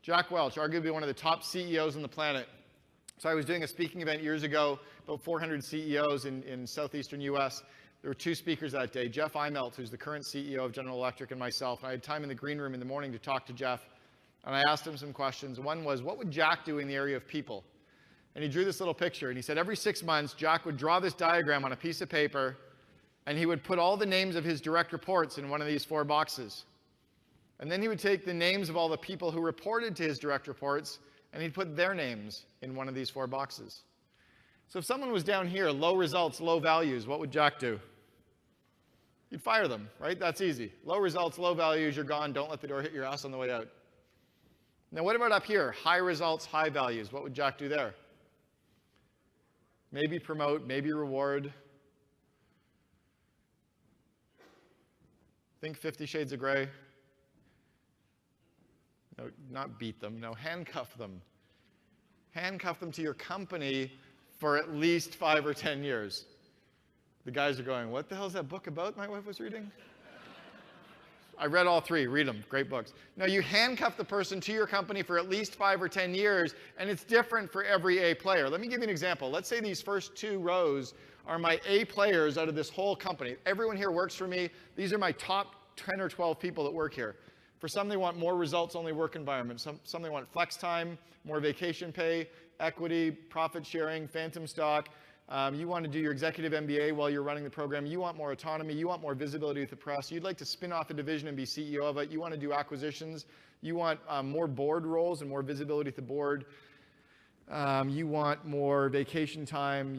Jack Welch, arguably one of the top CEOs on the planet. So I was doing a speaking event years ago, about 400 CEOs in southeastern US. There were two speakers that day, Jeff Immelt, who's the current CEO of General Electric, and myself. And I had time in the green room in the morning to talk to Jeff. And I asked him some questions. One was, what would Jack do in the area of people? And he drew this little picture. And he said every 6 months, Jack would draw this diagram on a piece of paper, and he would put all the names of his direct reports in one of these 4 boxes. And then he would take the names of all the people who reported to his direct reports, and he'd put their names in one of these 4 boxes. So if someone was down here, low results, low values, what would Jack do? You'd fire them, right? That's easy. Low results, low values, you're gone. Don't let the door hit your ass on the way out. Now what about up here? High results, high values. What would Jack do there? Maybe promote, maybe reward. Think 50 Shades of Grey. No, not beat them. No, handcuff them. Handcuff them to your company for at least 5 or 10 years. The guys are going, what the hell is that book about my wife was reading? I read all 3. Read them. Great books. Now, you handcuff the person to your company for at least 5 or 10 years, and it's different for every A player. Let me give you an example. Let's say these first 2 rows are my A players out of this whole company. Everyone here works for me. These are my top 10 or 12 people that work here. For some, they want more results-only work environment. Some they want flex time, more vacation pay, equity, profit sharing, phantom stock. You want to do your executive MBA while you're running the program. You want more autonomy. You want more visibility with the press. You'd like to spin off a division and be CEO of it. You want to do acquisitions. You want more board roles and more visibility at the board. You want more vacation time.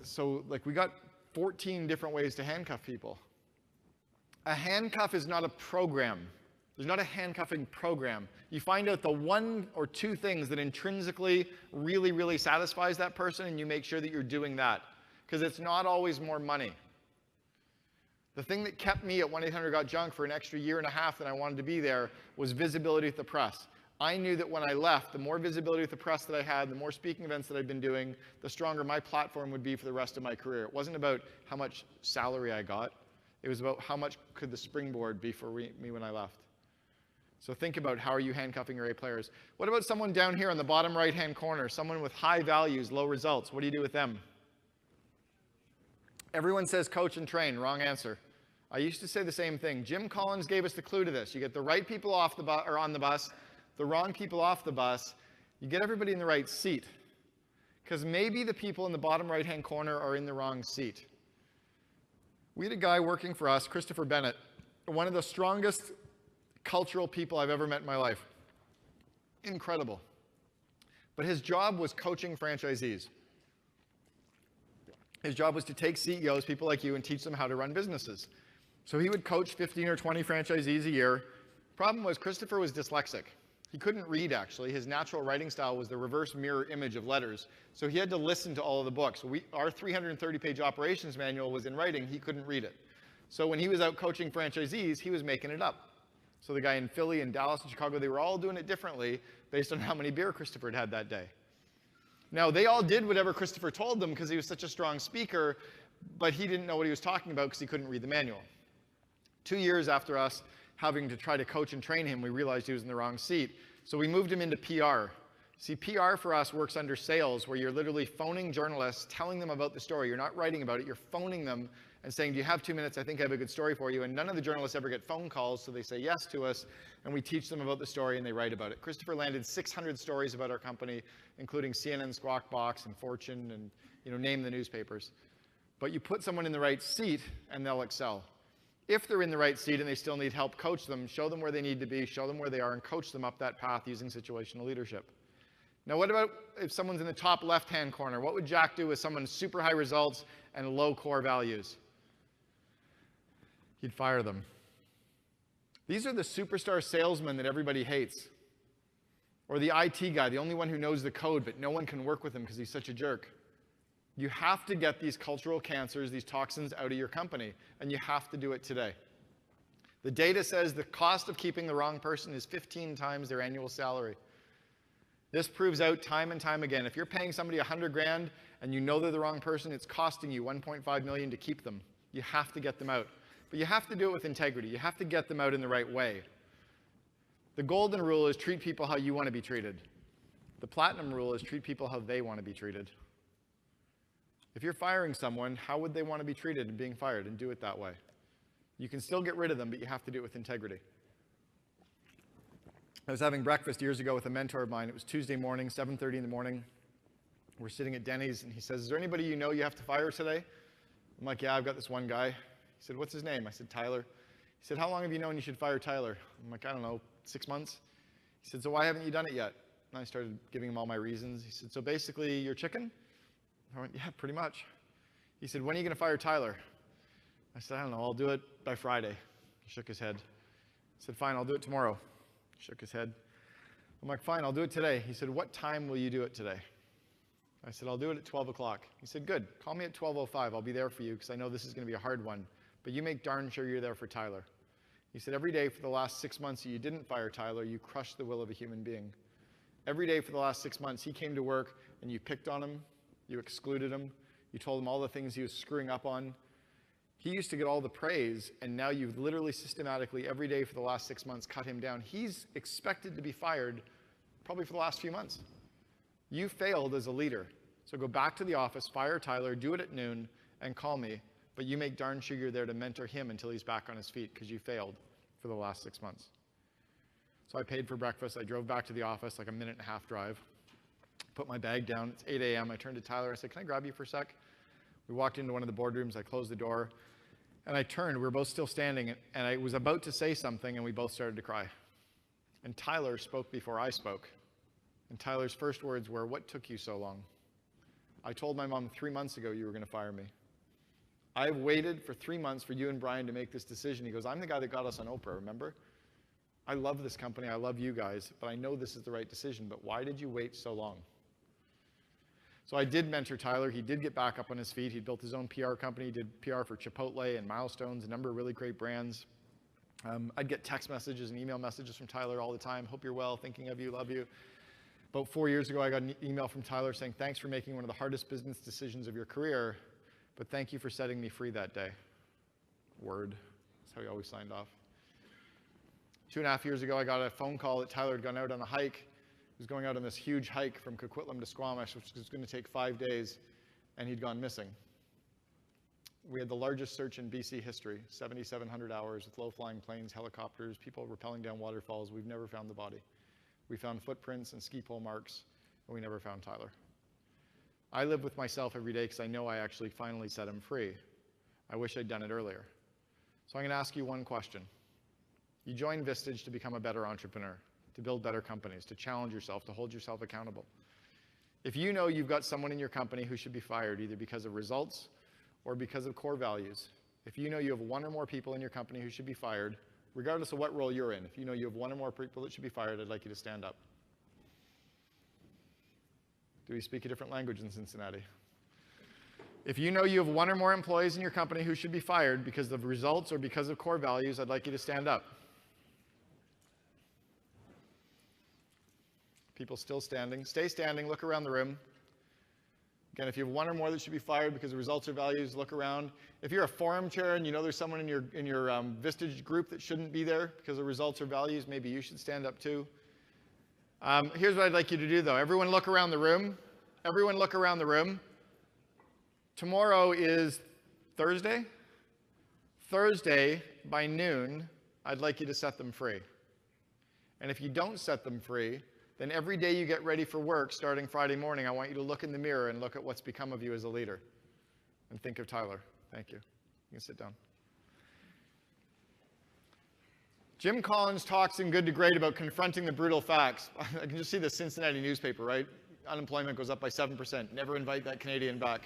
So we got 14 different ways to handcuff people. A handcuff is not a program. There's not a handcuffing program. You find out the 1 or 2 things that intrinsically really, really satisfies that person, and you make sure that you're doing that. Because it's not always more money. The thing that kept me at 1-800-GOT-JUNK for an extra 1.5 years that I wanted to be there was visibility with the press. I knew that when I left, the more visibility with the press that I had, the more speaking events that I'd been doing, the stronger my platform would be for the rest of my career. It wasn't about how much salary I got. It was about how much could the springboard be for me when I left. So think about how are you handcuffing your A players. What about someone down here in the bottom right-hand corner, someone with high values, low results? What do you do with them? Everyone says coach and train. Wrong answer. I used to say the same thing. Jim Collins gave us the clue to this. You get the right people off the or on the bus, the wrong people off the bus. You get everybody in the right seat. Because maybe the people in the bottom right-hand corner are in the wrong seat. We had a guy working for us, Christopher Bennett, one of the strongest cultural people I've ever met in my life. Incredible. But his job was coaching franchisees. His job was to take CEOs, people like you, and teach them how to run businesses. So he would coach 15 or 20 franchisees a year. Problem was, Christopher was dyslexic. He couldn't read, actually. His natural writing style was the reverse mirror image of letters. So he had to listen to all of the books. Our 330-page operations manual was in writing. He couldn't read it. So when he was out coaching franchisees, he was making it up. So the guy in Philly and Dallas and Chicago, they were all doing it differently based on how many beer Christopher had that day. Now, they all did whatever Christopher told them because he was such a strong speaker, but he didn't know what he was talking about because he couldn't read the manual. 2 years after us having to try to coach and train him, we realized he was in the wrong seat. So we moved him into PR. See, PR for us works under sales, where you're literally phoning journalists, telling them about the story. You're not writing about it. You're phoning them and saying, do you have 2 minutes? I think I have a good story for you. And none of the journalists ever get phone calls, so they say yes to us, and we teach them about the story, and they write about it. Christopher landed 600 stories about our company, including CNN, Squawk Box, and Fortune, and name the newspapers. But you put someone in the right seat, and they'll excel. If they're in the right seat and they still need help, coach them, show them where they need to be, show them where they are, and coach them up that path using situational leadership. Now, what about if someone's in the top left-hand corner? What would Jack do with someone super high results and low core values? He'd fire them. These are the superstar salesmen that everybody hates. Or the IT guy, the only one who knows the code, but no one can work with him because he's such a jerk. You have to get these cultural cancers, these toxins out of your company, and you have to do it today. The data says the cost of keeping the wrong person is 15 times their annual salary. This proves out time and time again. If you're paying somebody $100,000 and you know they're the wrong person, it's costing you $1.5 million to keep them. You have to get them out. But you have to do it with integrity. You have to get them out in the right way. The golden rule is treat people how you want to be treated. The platinum rule is treat people how they want to be treated. If you're firing someone, how would they want to be treated and being fired? And do it that way. You can still get rid of them, but you have to do it with integrity. I was having breakfast years ago with a mentor of mine. It was Tuesday morning, 7:30 in the morning. We're sitting at Denny's, and he says, is there anybody you know you have to fire today? I'm like, yeah, I've got this one guy. He said, what's his name? I said, Tyler. He said, how long have you known you should fire Tyler? I'm like, I don't know, 6 months. He said, so why haven't you done it yet? And I started giving him all my reasons. He said, so basically, you're chicken? I went, yeah, pretty much. He said, when are you going to fire Tyler? I said, I don't know, I'll do it by Friday. He shook his head. I said, fine, I'll do it tomorrow. He shook his head. I'm like, fine, I'll do it today. He said, what time will you do it today? I said, I'll do it at 12 o'clock. He said, good, call me at 12:05. I'll be there for you because I know this is going to be a hard one. But you make darn sure you're there for Tyler. He said, every day for the last 6 months that you didn't fire Tyler, you crushed the will of a human being. Every day for the last 6 months, he came to work and you picked on him, you excluded him, you told him all the things he was screwing up on. He used to get all the praise, and now you've literally systematically, every day for the last 6 months, cut him down. He's expected to be fired probably for the last few months. You failed as a leader. So go back to the office, fire Tyler, do it at noon, and call me. But you make darn sure you're there to mentor him until he's back on his feet because you failed for the last 6 months. So I paid for breakfast. I drove back to the office, like a 1.5-minute drive. Put my bag down. It's 8 a.m. I turned to Tyler. I said, can I grab you for a sec? We walked into one of the boardrooms. I closed the door. And I turned. We were both still standing. And I was about to say something, and we both started to cry. And Tyler spoke before I spoke. And Tyler's first words were, what took you so long? I told my mom 3 months ago you were going to fire me. I've waited for 3 months for you and Brian to make this decision. He goes, I'm the guy that got us on Oprah, remember? I love this company. I love you guys. But I know this is the right decision. But why did you wait so long? So I did mentor Tyler. He did get back up on his feet. He built his own PR company. He did PR for Chipotle and Milestones, a number of really great brands. I'd get text messages and email messages from Tyler all the time. Hope you're well, thinking of you, love you. About 4 years ago, I got an email from Tyler saying, thanks for making one of the hardest business decisions of your career, but thank you for setting me free that day. Word. That's how he always signed off. 2.5 years ago, I got a phone call that Tyler had gone out on a hike. He was going out on this huge hike from Coquitlam to Squamish, which was going to take 5 days, and he'd gone missing. We had the largest search in BC history, 7,700 hours with low-flying planes, helicopters, people rappelling down waterfalls. We've never found the body. We found footprints and ski pole marks, and we never found Tyler. I live with myself every day because I know I actually finally set him free. I wish I'd done it earlier. So I'm going to ask you one question. You joined Vistage to become a better entrepreneur, to build better companies, to challenge yourself, to hold yourself accountable. If you know you've got someone in your company who should be fired either because of results or because of core values, if you know you have one or more people in your company who should be fired, regardless of what role you're in, if you know you have one or more people that should be fired, I'd like you to stand up. Do we speak a different language in Cincinnati? If you know you have one or more employees in your company who should be fired because of results or because of core values, I'd like you to stand up. People still standing. Stay standing, look around the room. Again, if you have one or more that should be fired because of results or values, look around. If you're a forum chair and you know there's someone in your Vistage group that shouldn't be there because of results or values, maybe you should stand up too. Here's what I'd like you to do though. Everyone look around the room. Everyone look around the room. Tomorrow is Thursday. Thursday by noon, I'd like you to set them free. And if you don't set them free, then every day you get ready for work, starting Friday morning, I want you to look in the mirror and look at what's become of you as a leader. And think of Tyler. Thank you. You can sit down. Jim Collins talks in Good to Great about confronting the brutal facts. I can just see the Cincinnati newspaper, right? Unemployment goes up by 7%. Never invite that Canadian back.